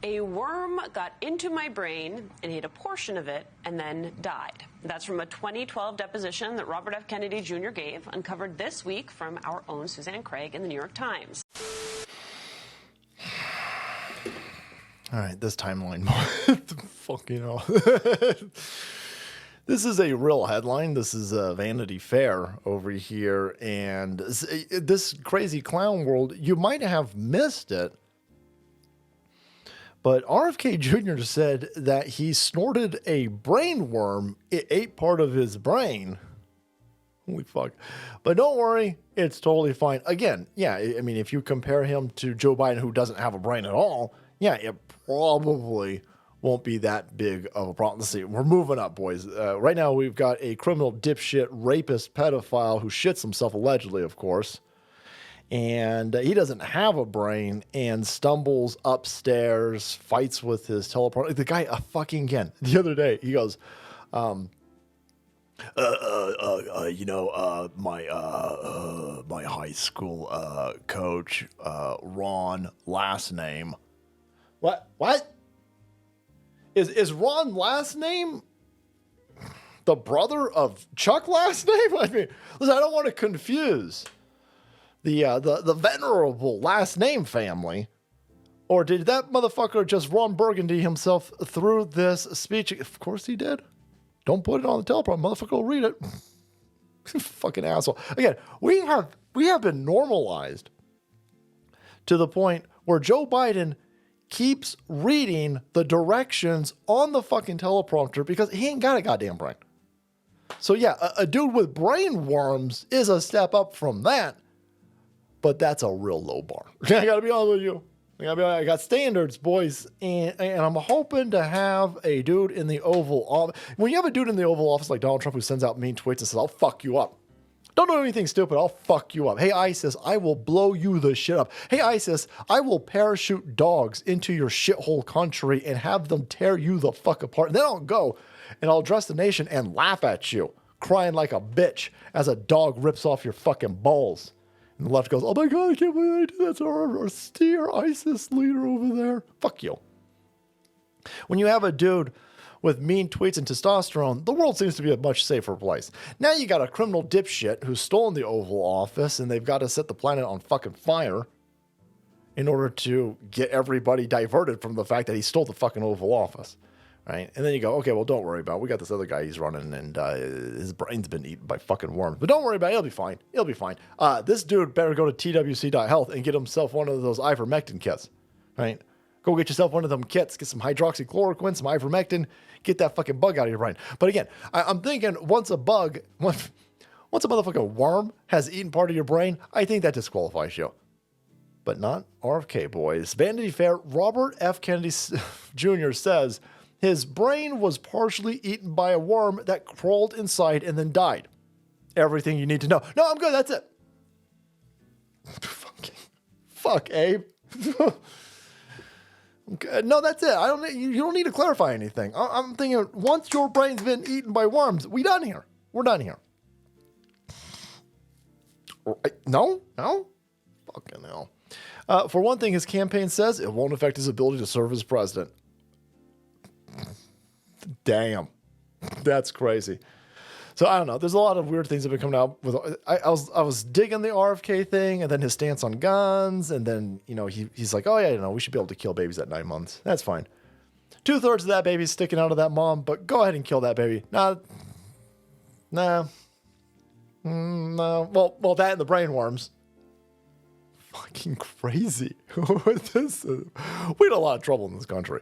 A worm got into my brain and ate a portion of it and then died. That's from a 2012 deposition that Robert F. Kennedy Jr. gave, uncovered this week from our own Suzanne Craig in the New York Times. All right, this timeline. Fucking hell. This is a real headline. This is a Vanity Fair over here. And this crazy clown world, you might have missed it. But RFK Jr. said that he snorted a brain worm. It ate part of his brain. Holy fuck. But don't worry, it's totally fine. Again, yeah, I mean, if you compare him to Joe Biden, who doesn't have a brain at all, yeah, it probably won't be that big of a problem. Let's see, we're moving up, boys. Right now, we've got a criminal dipshit, rapist, pedophile who shits himself, allegedly, of course. And he doesn't have a brain and stumbles upstairs, fights with his teleprompter. The guy, fucking again, the other day, he goes, my high school coach, Ron, last name. What? Is Ron last name the brother of Chuck last name? I mean, listen, I don't want to confuse the venerable last name family, or did that motherfucker just Ron Burgundy himself through this speech? Of course he did. Don't put it on the teleprompter. Motherfucker will read it. Fucking asshole. Again, we have been normalized to the point where Joe Biden keeps reading the directions on the fucking teleprompter because he ain't got a goddamn brain. So yeah, a dude with brain worms is a step up from that. But that's a real low bar. I gotta be honest with you. I got standards, boys. And I'm hoping to have a dude in the Oval Office. When you have a dude in the Oval Office like Donald Trump who sends out mean tweets and says, I'll fuck you up. Don't do anything stupid. I'll fuck you up. Hey, ISIS, I will blow you the shit up. Hey, ISIS, I will parachute dogs into your shithole country and have them tear you the fuck apart. And then I'll go and I'll address the nation and laugh at you, crying like a bitch as a dog rips off your fucking balls. And the left goes, oh my God, I can't believe I did that to our austere ISIS leader over there. Fuck you. When you have a dude with mean tweets and testosterone, the world seems to be a much safer place. Now you got a criminal dipshit who's stolen the Oval Office and they've got to set the planet on fucking fire in order to get everybody diverted from the fact that he stole the fucking Oval Office. Right? And then you go, okay, well, don't worry about it. We got this other guy he's running, and his brain's been eaten by fucking worms. But don't worry about it. He'll be fine. He'll be fine. This dude better go to twc.health and get himself one of those ivermectin kits. Right? Go get yourself one of them kits. Get some hydroxychloroquine, some ivermectin. Get that fucking bug out of your brain. But again, I'm thinking once a motherfucking worm has eaten part of your brain, I think that disqualifies you. But not RFK, boys. Vanity Fair, Robert F. Kennedy Jr. says his brain was partially eaten by a worm that crawled inside and then died. Everything you need to know. No, I'm good. That's it. Fuck, Abe. Okay. No, that's it. You don't need to clarify anything. I'm thinking once your brain's been eaten by worms, we're done here. No? Fucking hell. For one thing, his campaign says it won't affect his ability to serve as president. Damn, that's crazy. So I don't know. There's a lot of weird things that have been coming out with. I was digging the RFK thing, and then his stance on guns, and then he's like, oh yeah, we should be able to kill babies at 9 months. That's fine. 2/3 of that baby's sticking out of that mom, but go ahead and kill that baby. Nah. No. Well, that and the brain worms. Fucking crazy. This is, we had a lot of trouble in this country.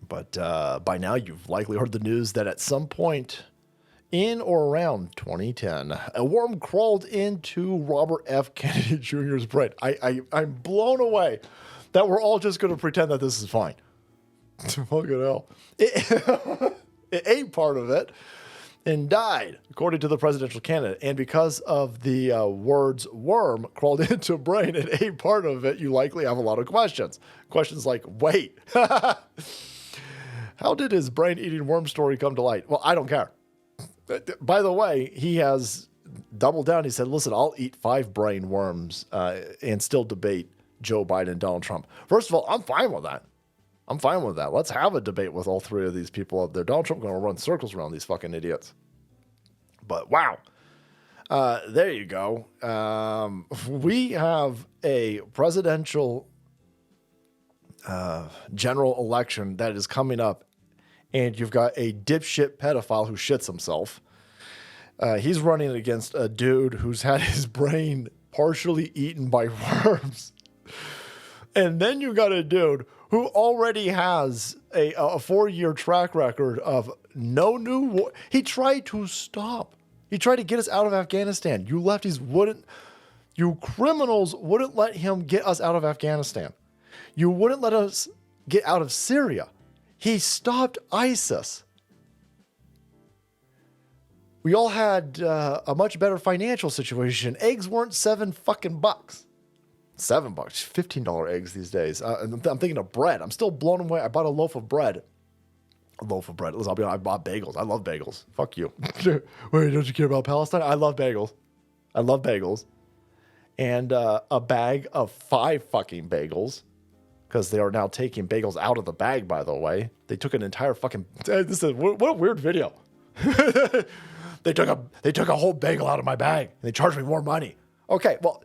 But by now, you've likely heard the news that at some point in or around 2010, a worm crawled into Robert F. Kennedy Jr.'s brain. I'm blown away that we're all just going to pretend that this is fine. Fucking hell. It ate part of it and died, according to the presidential candidate. And because of the words worm crawled into brain and ate part of it, you likely have a lot of questions. Questions like, wait, how did his brain-eating worm story come to light? Well, I don't care. By the way, he has doubled down. He said, listen, I'll eat 5 brain worms and still debate Joe Biden and Donald Trump. First of all, I'm fine with that. I'm fine with that. Let's have a debate with all three of these people up there. Donald Trump going to run circles around these fucking idiots. But wow. There you go. We have a presidential general election that is coming up, and you've got a dipshit pedophile who shits himself. He's running against a dude who's had his brain partially eaten by worms. And then you got a dude who already has a 4-year track record of no new war. He tried to stop. He tried to get us out of Afghanistan. You lefties wouldn't. You criminals wouldn't let him get us out of Afghanistan. You wouldn't let us get out of Syria. He stopped ISIS. We all had a much better financial situation. Eggs weren't $7 fucking bucks. $7, $15 eggs these days. I'm thinking of bread. I'm still blown away. I bought a loaf of bread. Listen, I'll be honest, I bought bagels. I love bagels. Fuck you. Wait, don't you care about Palestine? I love bagels. I love bagels. And a bag of 5 fucking bagels, because they are now taking bagels out of the bag, by the way. They took an entire fucking... What a weird video. They took a whole bagel out of my bag, and they charged me more money. Okay, well...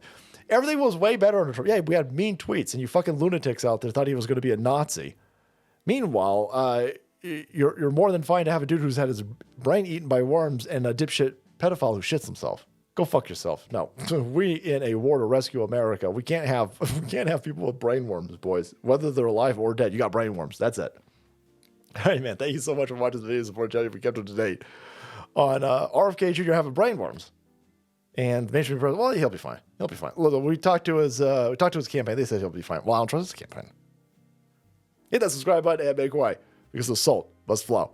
Everything was way better under Trump. Yeah, we had mean tweets, and you fucking lunatics out there thought he was going to be a Nazi. Meanwhile, you're more than fine to have a dude who's had his brain eaten by worms and a dipshit pedophile who shits himself. Go fuck yourself. No, we in a war to rescue America. We can't have people with brain worms, boys. Whether they're alive or dead, you got brain worms. That's it. Hey man, thank you so much for watching this video. Support Johnny. We kept up to date on RFK Jr. having brain worms. And the mainstream president, well, he'll be fine. He'll be fine. Look, we talked to his campaign. They said he'll be fine. Well, I don't trust his campaign. Hit that subscribe button and make way, because the salt must flow.